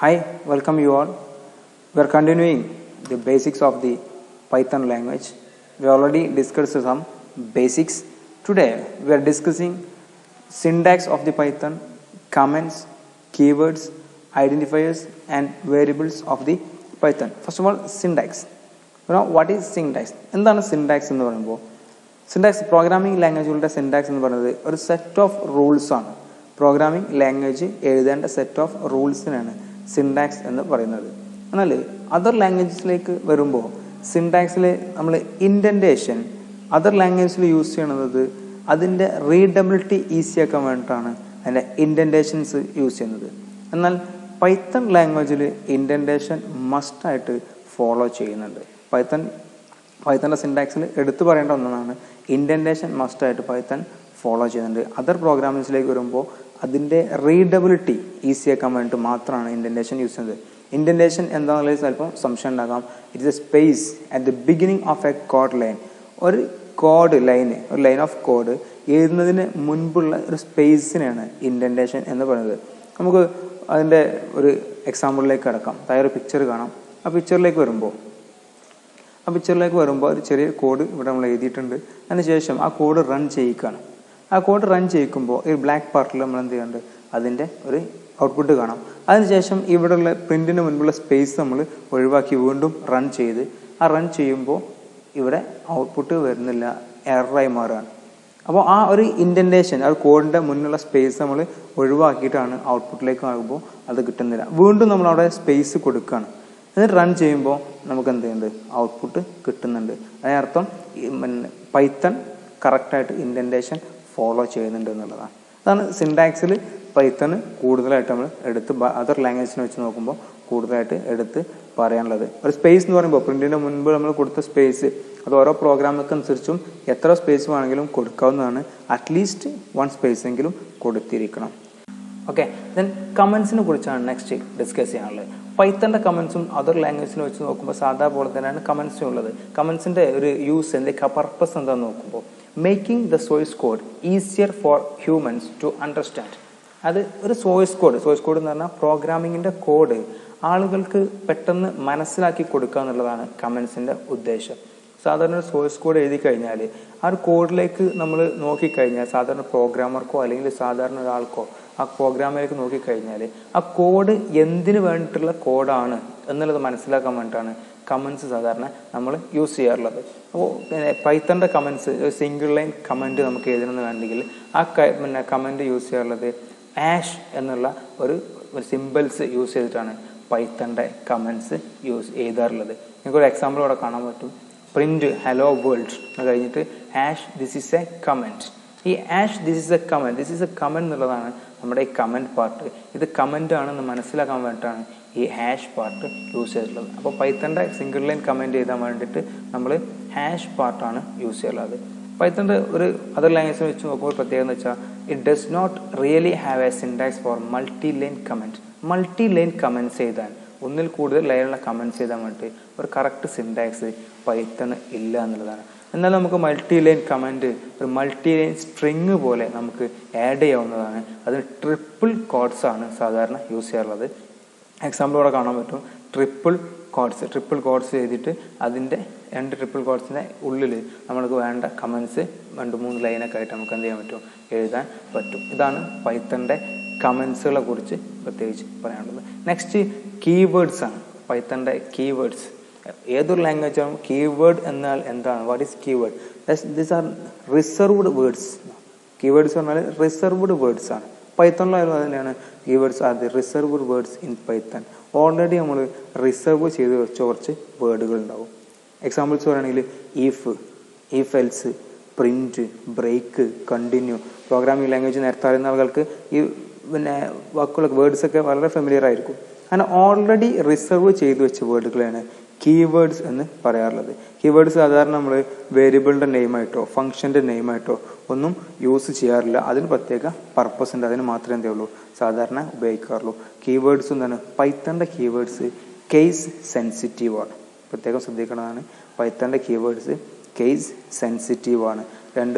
Hi, welcome you all. We are continuing the basics of the Python language. We already discussed some basics. Today we are discussing syntax of the Python, comments, keywords, identifiers and variables of the Python. First of all, syntax. You know what is syntax? എന്താണ് syntax എന്ന് പറയുമ്പോൾ syntax programming ലാംഗ്വേജുകളുടെ syntax എന്ന് പറയുന്നത് ഒരു set of rules ആണ്. Programming language എഴുതേണ്ട set of റൂൾസിനാണ് syntax എന്ന് പറയുന്നത്. എന്നാൽ അതർ ലാംഗ്വേജസിലേക്ക് വരുമ്പോൾ സിൻടാക്സിൽ നമ്മൾ ഇൻഡൻറ്റേഷൻ അതർ ലാംഗ്വേജിൽ യൂസ് ചെയ്യണത് അതിൻ്റെ റീഡബിലിറ്റി ഈസി ആക്കാൻ വേണ്ടിയിട്ടാണ് അതിൻ്റെ ഇൻഡൻറ്റേഷൻസ് യൂസ് ചെയ്യുന്നത്. എന്നാൽ പൈത്തൺ ലാംഗ്വേജിൽ ഇൻഡൻറ്റേഷൻ മസ്റ്റായിട്ട് ഫോളോ ചെയ്യുന്നുണ്ട്. പൈത്തൻ്റെ സിൻടാക്സിൽ എടുത്തു പറയേണ്ട ഒന്നാണ് ഇൻഡൻറ്റേഷൻ മസ്റ്റായിട്ട് പൈത്തൺ ഫോളോ ചെയ്യുന്നുണ്ട്. അതർ പ്രോഗ്രാമിങ്സിലേക്ക് വരുമ്പോൾ അതിൻ്റെ റീഡബിലിറ്റി ഈസി ആക്കാൻ വേണ്ടിയിട്ട് മാത്രമാണ് ഇൻഡൻറ്റേഷൻ യൂസ് ചെയ്യുന്നത്. ഇൻഡൻറ്റേഷൻ എന്താണെന്നുള്ളത് ചിലപ്പോൾ സംശയം ഉണ്ടാകാം. It's A space at the beginning of A code line. ഒരു കോഡ് ലൈന് ഒരു ലൈൻ ഓഫ് കോഡ് എഴുതുന്നതിന് മുൻപുള്ള ഒരു സ്പേസിനെയാണ് ഇൻഡൻറ്റേഷൻ എന്ന് പറയുന്നത്. നമുക്ക് അതിൻ്റെ ഒരു എക്സാമ്പിളിലേക്ക് കിടക്കാം. താഴെ ഒരു പിക്ചർ കാണാം. ആ പിക്ചറിലേക്ക് വരുമ്പോൾ ഒരു ചെറിയ കോഡ് ഇവിടെ നമ്മൾ എഴുതിയിട്ടുണ്ട്. അതിനുശേഷം ആ കോഡ് റൺ ചെയ്യിക്കുകയാണ്. ആ കോഡ് റൺ ചെയ്യിക്കുമ്പോൾ ഈ ബ്ലാക്ക് പാർട്ടിൽ നമ്മൾ എന്ത് ചെയ്യുന്നുണ്ട്, അതിൻ്റെ ഒരു ഔട്ട്പുട്ട് കാണാം. അതിനുശേഷം ഇവിടെയുള്ള പ്രിൻറ്റിന് മുൻപുള്ള സ്പേസ് നമ്മൾ ഒഴിവാക്കി വീണ്ടും റൺ ചെയ്ത് ആ റൺ ചെയ്യുമ്പോൾ ഇവിടെ ഔട്ട്പുട്ട് വരുന്നില്ല, എററായി മാറുകയാണ്. അപ്പോൾ ആ ഒരു ഇൻഡൻറ്റേഷൻ ആ കോഡിൻ്റെ മുന്നിലുള്ള സ്പേസ് നമ്മൾ ഒഴിവാക്കിയിട്ടാണ് ഔട്ട്പുട്ടിലേക്ക് ആകുമ്പോൾ അത് കിട്ടുന്നില്ല. വീണ്ടും നമ്മൾ അവിടെ സ്പേസ് കൊടുക്കുകയാണ്. എന്നിട്ട് റൺ ചെയ്യുമ്പോൾ നമുക്ക് എന്ത് ചെയ്യുന്നുണ്ട്, ഔട്ട്പുട്ട് കിട്ടുന്നുണ്ട്. അതിനർത്ഥം പൈത്തൺ കറക്റ്റായിട്ട് ഇൻഡൻറ്റേഷൻ ഫോളോ ചെയ്യുന്നുണ്ട് എന്നുള്ളതാണ്. അതാണ് സിൻടാക്സിൽ പൈത്തൺ കൂടുതലായിട്ട് നമ്മൾ എടുത്ത് അതർ ലാംഗ്വേജിനെ വെച്ച് നോക്കുമ്പോൾ കൂടുതലായിട്ട് എടുത്ത് പറയാനുള്ളത്. ഒരു സ്പേസ് എന്ന് പറയുമ്പോൾ പ്രിൻറ്റിൻ്റെ മുൻപ് നമ്മൾ കൊടുത്ത സ്പേസ് അത് ഓരോ പ്രോഗ്രാമൊക്കെ അനുസരിച്ചും എത്ര സ്പേസ് വേണമെങ്കിലും കൊടുക്കാവുന്നതാണ്. അറ്റ്ലീസ്റ്റ് 1 സ്പേസ് എങ്കിലും കൊടുത്തിരിക്കണം. ഓക്കെ, ദെൻ കമൻസിനെ കുറിച്ചാണ് നെക്സ്റ്റ് ഡിസ്കസ് ചെയ്യാനുള്ളത്. പൈത്തൻ്റെ കമൻസും അതർ ലാംഗ്വേജിനെ വെച്ച് നോക്കുമ്പോൾ സാധാ പോലെ തന്നെയാണ് കമൻസും ഉള്ളത്. കമൻസിൻ്റെ ഒരു യൂസ് പർപ്പസ് എന്താണെന്ന് നോക്കുമ്പോൾ making the source code easier for humans to understand. അത് ഒരു സോഴ്സ് കോഡ് എന്ന് പറഞ്ഞാൽ പ്രോഗ്രാമിങ്ങിൻ്റെ കോഡ് ആളുകൾക്ക് പെട്ടെന്ന് മനസ്സിലാക്കി കൊടുക്കുക എന്നുള്ളതാണ് കമൻസിൻ്റെ ഉദ്ദേശം. സാധാരണ ഒരു സോഴ്സ് കോഡ് എഴുതി കഴിഞ്ഞാൽ ആ ഒരു കോഡിലേക്ക് നമ്മൾ നോക്കിക്കഴിഞ്ഞാൽ സാധാരണ പ്രോഗ്രാമർക്കോ അല്ലെങ്കിൽ സാധാരണ ഒരാൾക്കോ ആ പ്രോഗ്രാമിലേക്ക് നോക്കിക്കഴിഞ്ഞാൽ ആ കോഡ് എന്തിനു വേണ്ടിയിട്ടുള്ള കോഡാണ് എന്നുള്ളത് മനസ്സിലാക്കാൻ വേണ്ടിയിട്ടാണ് കമൻസ് സാധാരണ നമ്മൾ യൂസ് ചെയ്യാറുള്ളത്. അപ്പോൾ പൈത്തൻ്റെ കമൻസ് സിംഗിൾ ലൈൻ കമൻറ്റ് നമുക്ക് എഴുതണമെന്ന് വേണ്ടെങ്കിൽ ആ കമൻറ്റ് യൂസ് ചെയ്യാറുള്ളത് ആഷ് എന്നുള്ള ഒരു സിമ്പിൾസ് യൂസ് ചെയ്തിട്ടാണ് പൈത്തൻ്റെ കമൻസ് എഴുതാറുള്ളത്. നിങ്ങൾക്കൊരു എക്സാമ്പിൾ ഇവിടെ കാണാൻ പറ്റും. പ്രിന്റ് ഹലോ വേൾഡ് എന്ന് കഴിഞ്ഞിട്ട് hash this is a comment. ഈ hash this is a comment എന്നുള്ളതാണ് നമ്മുടെ ഈ കമൻറ്റ് പാർട്ട്. ഇത് കമൻ്റ് ആണെന്ന് മനസ്സിലാക്കാൻ വേണ്ടിയിട്ടാണ് ഈ ഹാഷ് പാർട്ട് യൂസ് ചെയ്തിട്ടുള്ളത്. അപ്പോൾ പൈത്തൻ്റെ സിംഗിൾ ലൈൻ കമൻറ്റ് ചെയ്താൻ വേണ്ടിയിട്ട് നമ്മൾ ഹാഷ് പാർട്ടാണ് യൂസ് ചെയ്യുള്ളത്. പൈത്തൻ്റെ ഒരു അതർ ലാംഗ്വേജിനെ വെച്ച് നോക്കുമ്പോൾ പ്രത്യേകത എന്ന് വെച്ചാൽ it does not really have a syntax for multi line comments എഴുതാൻ ഒന്നിൽ കൂടുതൽ ലൈനുള്ള കമൻറ്റ്സ് ചെയ്താൻ വേണ്ടിയിട്ട് ഒരു കറക്റ്റ് സിൻടാക്സ് പൈത്തൺ ഇല്ല എന്നുള്ളതാണ്. എന്നാൽ നമുക്ക് മൾട്ടി ലൈൻ കമൻറ്റ് ഒരു മൾട്ടി ലൈൻ സ്ട്രിങ് പോലെ നമുക്ക് ആഡ് ചെയ്യാവുന്നതാണ്. അതിന് ട്രിപ്പിൾ കോഡ്സ് ആണ് സാധാരണ യൂസ് ചെയ്യാറുള്ളത്. എക്സാമ്പിൾ ഇവിടെ കാണാൻ പറ്റും. ട്രിപ്പിൾ കോഡ്സ് എഴുതിയിട്ട് അതിൻ്റെ 2 ട്രിപ്പിൾ കോഡ്സിൻ്റെ ഉള്ളിൽ നമ്മൾക്ക് വേണ്ട കമൻസ് 2-3 ലൈനൊക്കെ ആയിട്ട് നമുക്ക് എന്ത് ചെയ്യാൻ പറ്റും, എഴുതാൻ പറ്റും. ഇതാണ് പൈത്തൻ്റെ കമൻസുകളെ കുറിച്ച് പ്രത്യേകിച്ച് പറയാനുള്ളത്. നെക്സ്റ്റ് കീവേഡ്സ് ആണ്. പൈത്തൻ്റെ കീവേഡ്സ് ഏതൊരു ലാംഗ്വേജ് ആണ് കീവേഡ് എന്നാൽ എന്താണ്, what is keyword? These are reserved words. Keywords പറഞ്ഞാൽ റിസർവ്ഡ് വേർഡ്സ് ആണ്. പൈത്തണിലായാലും അത് തന്നെയാണ്. Keywords are the reserved words in Python. Already നമ്മൾ റിസർവ് ചെയ്ത് വെച്ച കുറച്ച് വേർഡുകൾ ഉണ്ടാവും. എക്സാമ്പിൾസ് പറയുകയാണെങ്കിൽ if else, print, break, continue. Programming language നേരത്തെ അറിയുന്ന ആളുകൾക്ക് ഈ വാക്കുകളൊക്കെ വേർഡ്സൊക്കെ വളരെ ഫെമിലിയർ ആയിരിക്കും. അങ്ങനെ ഓൾറെഡി റിസർവ് ചെയ്ത് വെച്ച വേർഡുകളാണ് കീവേഡ്സ് എന്ന് പറയാറുള്ളത്. കീവേഡ്സ് സാധാരണ നമ്മൾ വേരിയബിളിൻ്റെ നെയിമായിട്ടോ ഫംഗ്ഷൻ്റെ നെയിമായിട്ടോ ഒന്നും യൂസ് ചെയ്യാറില്ല. അതിന് പ്രത്യേക പർപ്പസ് ഉണ്ട്. അതിന് മാത്രമേ എന്തേ ഉള്ളൂ സാധാരണ ഉപയോഗിക്കാറുള്ളൂ. കീവേഡ്സ് എന്താണ്, പൈത്തൻ്റെ കീവേഡ്സ് കേസ് സെൻസിറ്റീവ് ആണ്. പ്രത്യേകം ശ്രദ്ധിക്കേണ്ടതാണ്. പൈത്തൻ്റെ കീവേഡ്സ് കേസ് സെൻസിറ്റീവ് ആണ്.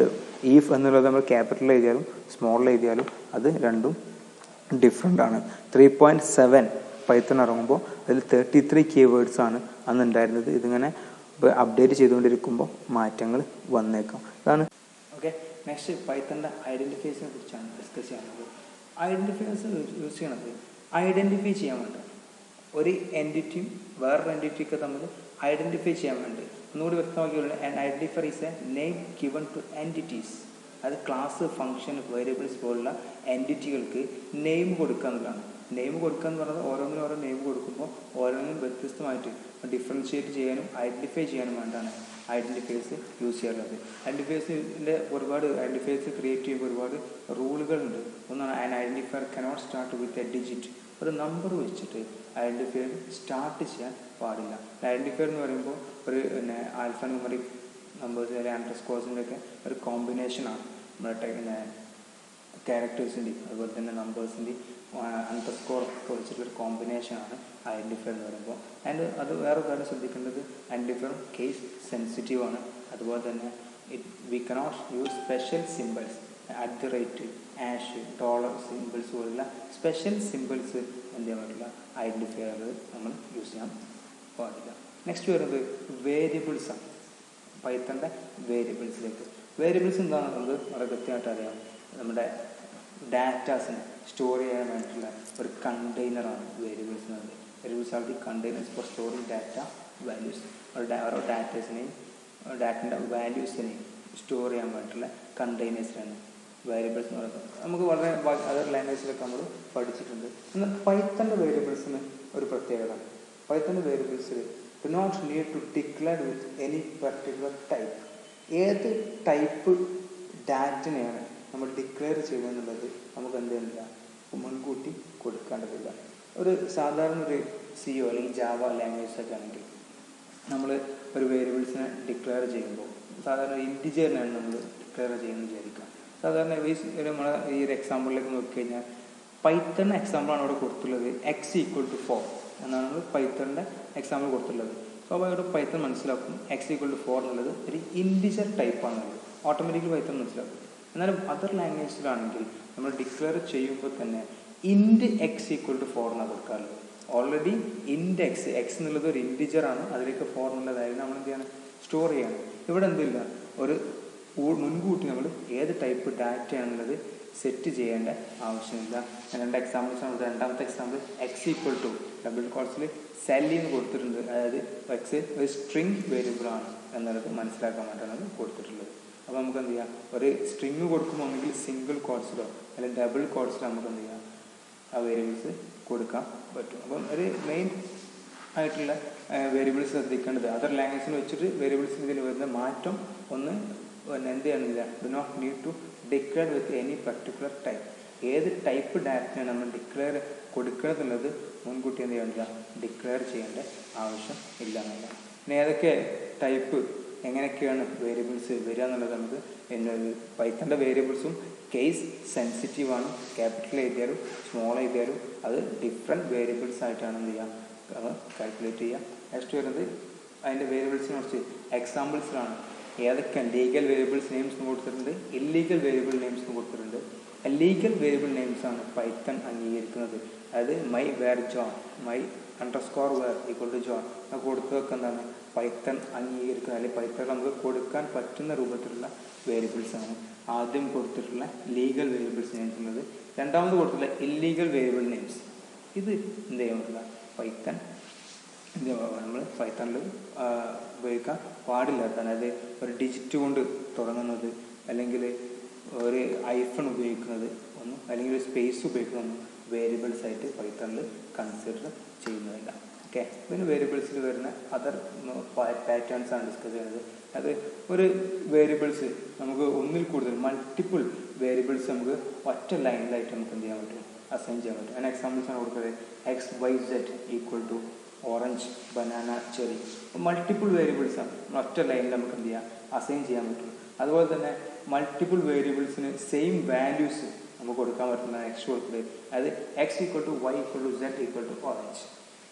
ഈഫ് എന്നുള്ളത് നമ്മൾ ക്യാപിറ്റൽ എഴുതിയാലും സ്മോൾ എഴുതിയാലും അത് രണ്ടും ഡിഫറെൻ്റ് ആണ്. 3.7 പൈത്തൺ ഇറങ്ങുമ്പോൾ അതിൽ 33 കീവേഡ്സാണ് അന്ന് ഉണ്ടായിരുന്നത്. ഇതിങ്ങനെ അപ്ഡേറ്റ് ചെയ്തുകൊണ്ടിരിക്കുമ്പോൾ മാറ്റങ്ങൾ വന്നേക്കാം. അതാണ്. ഓക്കെ, നെക്സ്റ്റ് പൈത്തണിൻ്റെ ഐഡൻറ്റിഫയേഴ്സിനെ കുറിച്ചാണ് ഡിസ്കസ് ചെയ്യുന്നത്. ഐഡൻറ്റിഫയേഴ്സ് യൂസ് ചെയ്യണത് ഐഡൻറ്റിഫൈ ചെയ്യാൻ വേണ്ടി, ഒരു എൻറ്റിറ്റിയും വേറൊരു എൻറ്റിറ്റിയൊക്കെ തമ്മിൽ ഐഡൻറ്റിഫൈ ചെയ്യാൻ വേണ്ടി. ഒന്നുകൂടി വ്യക്തമാക്കിയുള്ള an identifier is a name given to entities. അത് ക്ലാസ്, ഫംഗ്ഷൻ, വേരിയബിൾസ് പോലുള്ള എൻറ്റിറ്റികൾക്ക് നെയിം കൊടുക്കുക എന്നുള്ളതാണ്. നെയിം കൊടുക്കുക എന്ന് പറയുന്നത് ഓരോന്നിനും ഓരോ നെയിം കൊടുക്കുമ്പോൾ ഓരോന്നിനും വ്യത്യസ്തമായിട്ട് ഡിഫറൻഷിയേറ്റ് ചെയ്യാനും ഐഡൻറ്റിഫൈ ചെയ്യാനും വേണ്ടിയാണ് ഐഡൻറ്റിഫയേഴ്സ് യൂസ് ചെയ്യാറുള്ളത്. ഐഡൻറ്റിഫയേഴ്സിൻ്റെ ഒരുപാട് ഐഡൻറ്റിഫയേഴ്സ് ക്രിയേറ്റ് ചെയ്യുമ്പോൾ ഒരുപാട് റൂളുകളുണ്ട്. ഒന്നാണ് an identifier cannot start with a digit. ഒരു നമ്പർ വെച്ചിട്ട് ഐഡൻറ്റിഫയർ സ്റ്റാർട്ട് ചെയ്യാൻ പാടില്ല. ഐഡൻറ്റിഫയർ എന്ന് പറയുമ്പോൾ ഒരു ആൽഫ ന്യൂമറിക് നമ്പേഴ്സ് അല്ലെങ്കിൽ അണ്ടർസ്കോർസിൻ്റെ ഒക്കെ ഒരു കോമ്പിനേഷനാണ്. നമ്മുടെ ക്യാരക്ടേഴ്സിൻ്റെയും അതുപോലെ തന്നെ നമ്പേഴ്സിൻ്റെയും അണ്ടർസ്കോർ ഒക്കെ വെച്ചിട്ടൊരു കോമ്പിനേഷനാണ് ഐഡൻറ്റിഫയർ എന്ന് പറയുമ്പോൾ. ആൻഡ് അത് വേറെ കാര്യം ശ്രദ്ധിക്കേണ്ടത്, ഐഡൻറ്റിഫയർ കേസ് സെൻസിറ്റീവ് ആണ്. അതുപോലെ തന്നെ we cannot use special symbols, @ ash, dollar symbols പോലുള്ള സ്പെഷ്യൽ സിമ്പിൾസ് എന്ത് ചെയ്യാൻ പറ്റില്ല, ഐഡൻറ്റിഫയർ നമ്മൾ യൂസ് ചെയ്യാൻ പാടില്ല. നെക്സ്റ്റ് വരുന്നത് വേരിയബിൾസാണ്. പൈത്തണിൻ്റെ വേരിയബിൾസിലേക്ക്. വേരിയബിൾസ് എന്താണെന്നുള്ളത് വളരെ കൃത്യമായിട്ട് അറിയാം. നമ്മുടെ ഡാറ്റാസിനെ സ്റ്റോർ ചെയ്യാൻ വേണ്ടിയിട്ടുള്ള ഒരു കണ്ടെയ്നറാണ് വേരിയബിൾസ് എന്നത്. Variables are the containers four storing data values. ഓരോ ഡാറ്റേഴ്സിനെയും ഡാറ്റൻ്റെ വാല്യൂസിനെയും സ്റ്റോർ ചെയ്യാൻ വേണ്ടിയിട്ടുള്ള കണ്ടെയ്നേഴ്സിനാണ് വേരിയബിൾസ് എന്ന് പറയുന്നത്. നമുക്ക് വളരെ അതർ ലാംഗ്വേജിലൊക്കെ നമ്മൾ പഠിച്ചിട്ടുണ്ട്. എന്നാൽ പൈത്തണിൻ്റെ വേരിയബിൾസിന് ഒരു പ്രത്യേകത. പൈത്തണിൻ്റെ വേരിയബിൾസിൽ do not need to declare with any particular type. ഏത് ടൈപ്പ് ഡാറ്റിനെയാണ് നമ്മൾ ഡിക്ലെയർ ചെയ്യുന്നതെന്നുള്ളത് നമുക്ക് എന്ത് ചെയ്യുന്നില്ല, മുൻകൂട്ടി കൊടുക്കേണ്ടതില്ല. ഒരു സാധാരണ ഒരു സിഒ അല്ലെങ്കിൽ ജാവ ലാംഗ്വേജൊക്കെ ആണെങ്കിൽ നമ്മൾ ഒരു വേരിയബിൾസിനെ ഡിക്ലെയർ ചെയ്യുമ്പോൾ സാധാരണ ഇൻറ്റിജറിനാണ് നമ്മൾ ഡിക്ലെയർ ചെയ്യുന്നത് വിചാരിക്കുക. സാധാരണ നമ്മൾ ഈ ഒരു എക്സാമ്പിളിലേക്ക് നോക്കിക്കഴിഞ്ഞാൽ പൈത്തണിൻ്റെ എക്സാമ്പിളാണ് അവിടെ കൊടുത്തുള്ളത്. x=4 എന്നാണ് നമ്മൾ പൈത്തണിൻ്റെ എക്സാമ്പിൾ കൊടുത്തുള്ളത്. സ്വാഭാവികമായിട്ട് പൈത്തൺ മനസ്സിലാക്കും x=4 എന്നുള്ളത് ഒരു ഇൻറ്റിജർ ടൈപ്പാണെന്നുള്ളത്. ഓട്ടോമാറ്റിക്കലി പൈത്തൺ മനസ്സിലാക്കും. എന്നാലും അതർ ലാംഗ്വേജിലാണെങ്കിൽ നമ്മൾ ഡിക്ലെയർ ചെയ്യുമ്പോൾ തന്നെ ഇൻറ്റ് x=4 എന്നാണ് കൊടുക്കാറുള്ളത്. ഓൾറെഡി ഇൻറ്റ് എക്സ് എന്നുള്ളത് ഒരു ഇൻറ്റിജറാണ്, അതിലേക്ക് 4 എന്നുള്ളതായിരുന്നു നമ്മൾ എന്ത് ചെയ്യണം, സ്റ്റോർ ചെയ്യണം. ഇവിടെ എന്തില്ല, ഒരു മുൻകൂട്ടി നമ്മൾ ഏത് ടൈപ്പ് ഡാറ്റയാണെന്നുള്ളത് സെറ്റ് ചെയ്യേണ്ട ആവശ്യമില്ല. രണ്ട് എക്സാമ്പിൾസ് ആണ്. രണ്ടാമത്തെ എക്സാമ്പിൾ x=, ഡബിൾ കോൾസിൽ സെല്ലി എന്ന് കൊടുത്തിട്ടുണ്ട്. അതായത് എക്സ് ഒരു സ്ട്രിങ് വേരിയബിളാണ് എന്നുള്ളത് മനസ്സിലാക്കാൻ വേണ്ടിയിട്ടാണ് കൊടുത്തിട്ടുള്ളത്. അപ്പോൾ നമുക്ക് എന്ത് ചെയ്യാം, ഒരു സ്ട്രിങ് കൊടുക്കുമ്പോൾ ഒന്നെങ്കിൽ സിംഗിൾ കോഡ്സിലോ അല്ലെങ്കിൽ ഡബിൾ കോഡ്സിലോ നമുക്ക് എന്ത് ചെയ്യാം, ആ വേരിയബിൾസ് കൊടുക്കാൻ പറ്റും. അപ്പം ഒരു മെയിൻ ആയിട്ടുള്ള വേരിയബിൾസ് ശ്രദ്ധിക്കേണ്ടത്, അതർ ലാംഗ്വേജിൽ വെച്ചിട്ട് വേരിയബിൾസിന് ഇതിൽ വരുന്ന മാറ്റം ഒന്ന് എന്ത് ചെയ്യണമെന്നില്ല, do not need to declare with any particular type. ഏത് ടൈപ്പ് ഡാറ്റയാണ് നമ്മൾ ഡിക്ലെയർ കൊടുക്കണമെന്നുള്ളത് മുൻകൂട്ടി എന്ത് ചെയ്യണില്ല, ഡിക്ലെയർ ചെയ്യേണ്ട ആവശ്യം ഇല്ല എന്നല്ല. പിന്നെ ഏതൊക്കെ ടൈപ്പ് എങ്ങനെയൊക്കെയാണ് വേരിയബിൾസ് വരിക എന്നുള്ളത് നമുക്ക് പൈത്തണിൻ്റെ വേരിയബിൾസും കേസ് സെൻസിറ്റീവാണ്. ക്യാപിറ്റൽ എഴുതിയാലും സ്മോൾ എഴുതിയാലും അത് ഡിഫറെൻറ്റ് വേരിയബിൾസ് ആയിട്ടാണ് എന്ത് ചെയ്യുക, കാൽക്കുലേറ്റ് ചെയ്യുക. നെക്സ്റ്റ് വരുന്നത് അതിൻ്റെ വേരിയബിൾസിനെ കുറിച്ച് എക്സാമ്പിൾസിലാണ്. ഏതൊക്കെ ലീഗൽ വേരിയബിൾസ് നെയിംസ് കൊടുത്തിട്ടുണ്ട്, ഇല്ലീഗൽ വേരിയബിൾ നെയിംസ് കൊടുത്തിട്ടുണ്ട്. ലീഗൽ വേരിയബിൾ നെയിംസ് ആണ് പൈത്തൺ അംഗീകരിക്കുന്നത്. അതായത് my var John, my _var John കൊടുത്തതൊക്കെ എന്താണ് പൈത്തൺ അംഗീകരിക്കുന്നത്, അല്ലെങ്കിൽ പൈത്തൺ നമുക്ക് കൊടുക്കാൻ പറ്റുന്ന രൂപത്തിലുള്ള വേരിയബിൾസ് ആണ്. ആദ്യം കൊടുത്തിട്ടുള്ള ലീഗൽ വേരിയബിൾസ് നെയിംസ് ഉള്ളത്. രണ്ടാമത് കൊടുത്തിട്ടുള്ള ഇല്ലീഗൽ വേരിയബിൾ നെയിംസ്. ഇത് എന്ത് ചെയ്യാൻ പറ്റില്ല, പൈത്തൺ നമ്മൾ പൈത്തണിൽ ഉപയോഗിക്കാൻ പാടില്ലാത്ത, അതായത് ഒരു ഡിജിറ്റ് കൊണ്ട് തുടങ്ങുന്നത് അല്ലെങ്കിൽ ഒരു ഐഫൺ ഉപയോഗിക്കുന്നത് ഒന്നും അല്ലെങ്കിൽ ഒരു സ്പേസ് ഉപയോഗിക്കുന്നതൊന്നും വേരിയബിൾസ് ആയിട്ട് പൈത്തണിൽ കൺസിഡർ ചെയ്യുന്നതല്ല. ഓക്കെ, പിന്നെ വേരിയബിൾസിൽ വരുന്ന അതർ പാറ്റേൺസ് ആണ് ഡിസ്കസ് ചെയ്യുന്നത്. അത് ഒരു വേരിയബിൾസ് നമുക്ക് ഒന്നിൽ കൂടുതൽ മൾട്ടിപ്പിൾ വേരിയബിൾസ് നമുക്ക് ഒറ്റ ലൈനിലായിട്ട് നമുക്ക് എന്ത് ചെയ്യാൻ പറ്റും, അസൈൻ ചെയ്യാൻ പറ്റും. അതിന് എക്സാമ്പിൾസ് ആണ് കൊടുക്കുന്നത്. x, y, z orange, banana, cherry. Multiple variables ആണ് ഒറ്റ ലൈനിൽ നമുക്ക് എന്ത് ചെയ്യാം, അസൈൻ ചെയ്യാൻ പറ്റും. അതുപോലെ തന്നെ മൾട്ടിപ്പിൾ വേരിയബിൾസിന് സെയിം വാല്യൂസ് നമുക്ക് കൊടുക്കാൻ പറ്റുന്ന നെക്സ്റ്റ് കൊടുക്കുന്നത്. അതായത് x=y, z ഓറഞ്ച്.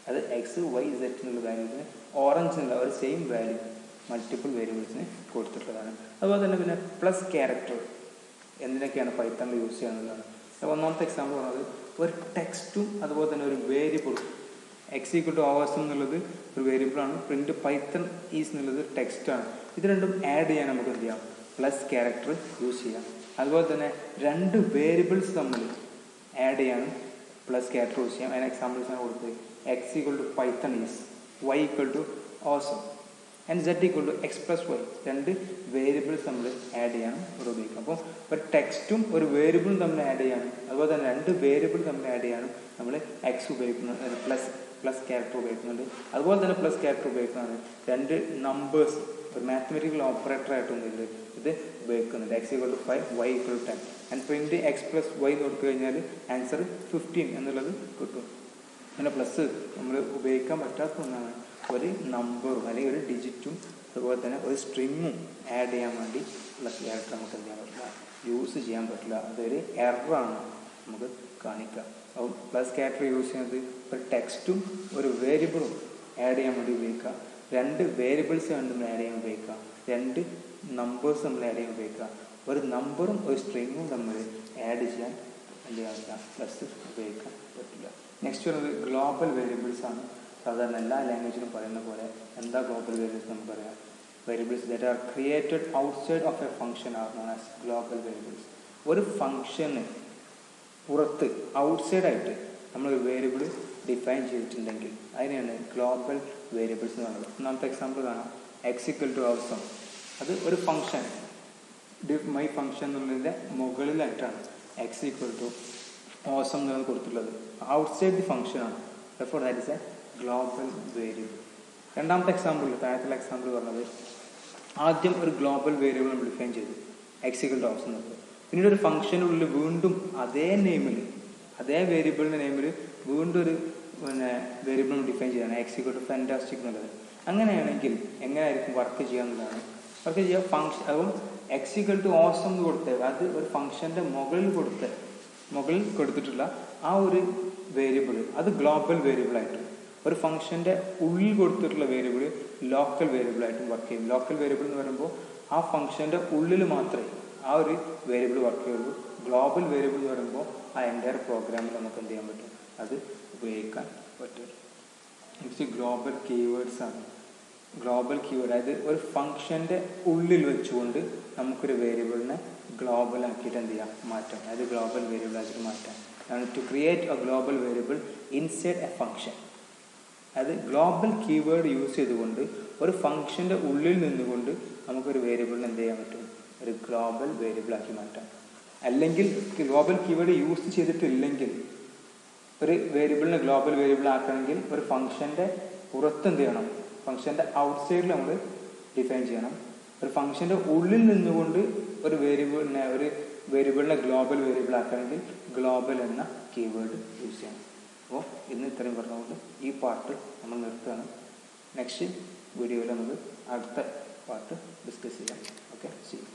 അത് x, y, z എന്നുള്ള വാല്യൂസിന് ഓറഞ്ച് എന്നുള്ള ഒരു സെയിം വാല്യൂ മൾട്ടിപ്പിൾ വേരിയബിൾസിന് കൊടുത്തിട്ടുള്ളതാണ്. അതുപോലെ തന്നെ പിന്നെ പ്ലസ് ക്യാരക്ടർ എന്തിനൊക്കെയാണ് പൈത്തണിൽ യൂസ് ചെയ്യാന്നുള്ളതാണ്. ഒന്നാമത്തെ എക്സാമ്പിൾ പറഞ്ഞത് ഒരു ടെക്സ്റ്റും അതുപോലെ തന്നെ ഒരു വേരിയബിളും എക്സ് ഈക്വൽ ടു awesome എന്നുള്ളത് ഒരു വേരിയബിളാണ്, പ്രിൻറ്റ് പൈത്തൺ ഈസ് എന്നുള്ളത് ടെക്സ്റ്റാണ്. ഇത് രണ്ടും ആഡ് ചെയ്യാൻ നമുക്ക് എന്ത് ചെയ്യാം, പ്ലസ് ക്യാരക്ടർ യൂസ് ചെയ്യാം. അതുപോലെ തന്നെ രണ്ട് വേരിയബിൾസ് തമ്മിൽ ആഡ് ചെയ്യാനും പ്ലസ് ക്യാരക്ടർ യൂസ് ചെയ്യാം. അതിന് എക്സാമ്പിൾസ് ആണ് കൊടുത്തത്. X equal to Python is, y equal to awesome and z equal to x plus y. രണ്ട് വേരിയബിൾസ് നമ്മൾ ആഡ് ചെയ്യാനും ഇവിടെ ഉപയോഗിക്കാം. അപ്പോൾ ഒരു ടെക്സ്റ്റും ഒരു വേരിയബിളും തമ്മിൽ ആഡ് ചെയ്യാനും അതുപോലെ തന്നെ രണ്ട് വേരിയബിൾ തമ്മിൽ ആഡ് ചെയ്യാനും നമ്മൾ എക്സ് ഉപയോഗിക്കുന്നത്, പ്ലസ് ക്യാരക്ടർ ഉപയോഗിക്കുന്നുണ്ട്. അതുപോലെ തന്നെ പ്ലസ് ക്യാരക്ടർ ഉപയോഗിക്കുന്നതാണ് രണ്ട് നമ്പേഴ്സ് ഒരു മാത്തമെറ്റിക്കൽ ഓപ്പറേറ്റർ ആയിട്ടൊന്നും ഇത് ഉപയോഗിക്കുന്നുണ്ട്. X equal to 5, y equal to 10. And print x plus y കൊടുത്തു കഴിഞ്ഞാൽ ആൻസർ 15 എന്നുള്ളത് കിട്ടും. പിന്നെ പ്ലസ് നമ്മൾ ഉപയോഗിക്കാൻ പറ്റാത്ത ഒന്നാണ് ഒരു നമ്പറും അല്ലെങ്കിൽ ഒരു ഡിജിറ്റും അതുപോലെ തന്നെ ഒരു സ്ട്രിങ്ങും ആഡ് ചെയ്യാൻ വേണ്ടി പ്ലസ് ക്യാരക്ടർ നമുക്ക് എന്ത് ചെയ്യാൻ പറ്റില്ല, യൂസ് ചെയ്യാൻ പറ്റില്ല. അതൊരു എററാണ് നമുക്ക് കാണിക്കുക. അപ്പോൾ പ്ലസ് ക്യാരക്ടർ യൂസ് ചെയ്യുന്നത് ഒരു ടെക്സ്റ്റും ഒരു വേരിയബിളും ആഡ് ചെയ്യാൻ വേണ്ടി ഉപയോഗിക്കുക, രണ്ട് വേരിയബിൾസ് നമ്മൾ ആഡ് ചെയ്യാൻ ഉപയോഗിക്കുക, രണ്ട് നമ്പേഴ്സ് നമ്മൾ ആഡ് ചെയ്യാൻ ഉപയോഗിക്കുക, ഒരു നമ്പറും ഒരു സ്ട്രിങ്ങും തമ്മിൽ ആഡ് ചെയ്യാൻ എന്ത് ചെയ്യാൻ പറ്റില്ല, പ്ലസ് ഉപയോഗിക്കാൻ പറ്റില്ല. നെക്സ്റ്റ് വരുന്നത് ഗ്ലോബൽ വേരിയബിൾസ് ആണ്. സാധാരണ എല്ലാ ലാംഗ്വേജിലും പറയുന്ന പോലെ എന്താ ഗ്ലോബൽ വേരിയബിൾസ് നമുക്കറിയാം. Variables that are created outside of a function are known as global variables. ഒരു ഫംഗ്ഷന് പുറത്ത് ഔട്ട്സൈഡായിട്ട് നമ്മളൊരു വേരിയബിൾ ഡിഫൈൻ ചെയ്തിട്ടുണ്ടെങ്കിൽ അതിനെയാണ് ഗ്ലോബൽ വേരിയബിൾസ് എന്ന് പറയുന്നത്. ഒന്നാമത്തെ എക്സാമ്പിൾ കാണാം, എക്സ് ഈക്വൽ ടു awesome. അത് ഒരു ഫംഗ്ഷൻ മൈ ഫംഗ്ഷൻ എന്നുള്ളതിൻ്റെ മുകളിലായിട്ടാണ് എക്സ് ഈക്വൽ ടു awesome എന്നുള്ളത് കൊടുത്തിട്ടുള്ളത്. ഔട്ട്സൈഡ് ദി ഫംഗ്ഷനാണ്. therefore that is a global variable. രണ്ടാമത്തെ എക്സാമ്പിൾ, താഴത്തുള്ള എക്സാമ്പിൾ പറഞ്ഞത് ആദ്യം ഒരു ഗ്ലോബൽ വേരിയബിൾ നമ്മൾ ഡിഫൈൻ ചെയ്തു എക്സ് ഈക്വൽ ടു awesome എന്നുള്ളത്. പിന്നീട് ഒരു ഫംഗ്ഷനുള്ളിൽ വീണ്ടും അതേ നെയിമിൽ അതേ വേരിയബിളിൻ്റെ നെയിമിൽ വീണ്ടും ഒരു വേരിയബിൾ നമ്മൾ ഡിഫൈൻ ചെയ്യാണ് എക്സ് ഈക്വൽ ടു ഫാന്റാസ്റ്റിക് എന്നുള്ളത്. അങ്ങനെയാണെങ്കിൽ എങ്ങനെയായിരിക്കും വർക്ക് ചെയ്യാന്നുള്ളതാണ്. വർക്ക് ചെയ്യുക ഫംഗ്ഷൻ അതും എക്സ് ഈക്വൽ ടു awesome എന്ന് കൊടുത്തത് അത് ഒരു ഫംഗ്ഷൻ്റെ മുകളിൽ കൊടുത്തിട്ടുള്ള ആ ഒരു വേരിയബിൾ അത് ഗ്ലോബൽ വേരിയബിളായിട്ടും ഒരു ഫംഗ്ഷൻ്റെ ഉള്ളിൽ കൊടുത്തിട്ടുള്ള വേരിയബിൾ ലോക്കൽ വേരിയബിളായിട്ടും വർക്ക് ചെയ്യും. ലോക്കൽ വേരിയബിൾ എന്ന് പറയുമ്പോൾ ആ ഫംഗ്ഷൻ്റെ ഉള്ളിൽ മാത്രമേ ആ ഒരു വേരിയബിൾ വർക്ക് ചെയ്യുള്ളൂ. ഗ്ലോബൽ വേരിയബിൾ എന്ന് പറയുമ്പോൾ ആ എൻ്റയർ പ്രോഗ്രാമിൽ നമുക്ക് എന്ത് ചെയ്യാൻ പറ്റും, അത് ഉപയോഗിക്കാൻ പറ്റും. നെക്സ്റ്റ് ഗ്ലോബൽ കീവേഡ്സ് ആണ്. ഗ്ലോബൽ കീവേഡ് അതായത് ഒരു ഫംഗ്ഷൻ്റെ ഉള്ളിൽ വെച്ചുകൊണ്ട് നമുക്കൊരു വേരിയബിളിനെ ഗ്ലോബൽ ആക്കിയിട്ട് എന്ത് ചെയ്യാം, മാറ്റാം. അതായത് ഗ്ലോബൽ വേരിയബിൾ ആക്കിയിട്ട് മാറ്റാം. To create a global variable inside a function. അതായത് ഗ്ലോബൽ കീവേഡ് യൂസ് ചെയ്തുകൊണ്ട് ഒരു ഫംഗ്ഷൻ്റെ ഉള്ളിൽ നിന്നുകൊണ്ട് നമുക്കൊരു വേരിയബിളിനെ എന്ത് ചെയ്യാൻ പറ്റും, ഒരു ഗ്ലോബൽ വേരിയബിളാക്കി മാറ്റാം. അല്ലെങ്കിൽ ഗ്ലോബൽ കീവേഡ് യൂസ് ചെയ്തിട്ടില്ലെങ്കിൽ ഒരു വേരിയബിളിനെ ഗ്ലോബൽ വേരിയബിൾ ആക്കണമെങ്കിൽ ഒരു ഫംഗ്ഷൻ്റെ പുറത്ത് എന്ത് ചെയ്യണം, ഫംഗ്ഷൻ്റെ ഔട്ട്സൈഡിൽ നമ്മൾ ഡിഫൈൻ ചെയ്യണം. ഒരു ഫംഗ്ഷൻ്റെ ഉള്ളിൽ നിന്നുകൊണ്ട് ഒരു വേരിയബിളിനെ ഗ്ലോബൽ വേരിയബിൾ ആക്കണമെങ്കിൽ ഗ്ലോബൽ എന്ന കീവേഡ് യൂസ് ചെയ്യണം. അപ്പോൾ ഇന്ന് ഇത്രയും പറഞ്ഞുകൊണ്ട് ഈ പാർട്ട് നമ്മൾ നിർത്തുകയാണ്. നെക്സ്റ്റ് വീഡിയോയിൽ നമുക്ക് അടുത്ത പാർട്ട് ഡിസ്കസ് ചെയ്യാം. ഓക്കെ, ശരി.